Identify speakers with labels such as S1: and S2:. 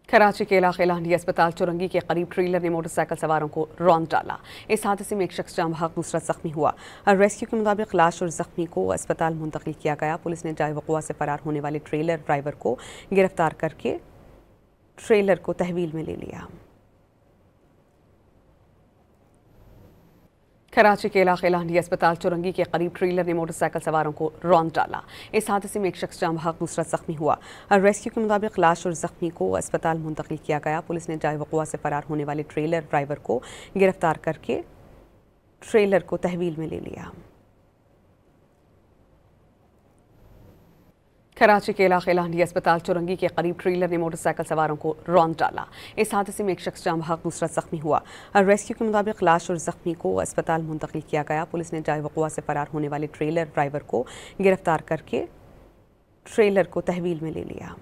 S1: कराची के इलाके लाहनी अस्पताल चुरंगी के करीब ट्रेलर ने मोटरसाइकिल सवारों को रौंद डाला। इस हादसे में एक शख्स जाम बहक, दूसरा जख्मी हुआ। रेस्क्यू के मुताबिक लाश और जख्मी को अस्पताल मुंतकिल किया गया। पुलिस ने जाए वक़ुआ से फरार होने वाले ट्रेलर ड्राइवर को गिरफ्तार करके ट्रेलर को तहवील में ले लिया। कराची के इलाके लाहनी अस्पताल चुरंगी के करीब ट्रेलर ने मोटरसाइकिल सवारों को रौंद डाला। इस हादसे में एक शख्स जाम बहक, दूसरा जख्मी हुआ। रेस्क्यू के मुताबिक लाश और जख्मी को अस्पताल मुंतकिल किया गया। पुलिस ने जाए वक़ुआ से फरार होने वाले ट्रेलर ड्राइवर को गिरफ्तार करके ट्रेलर को तहवील में ले लिया। कराची के इलाके लाहनी अस्पताल चुरंगी के करीब ट्रेलर ने मोटरसाइकिल सवारों को रौंद डाला। इस हादसे में एक शख्स जाम बहक, दूसरा जख्मी हुआ। रेस्क्यू के मुताबिक लाश और जख्मी को अस्पताल मुंतकिल किया गया। पुलिस ने जाए वक़ुआ से फरार होने वाले ट्रेलर ड्राइवर को गिरफ्तार करके ट्रेलर को तहवील में ले लिया।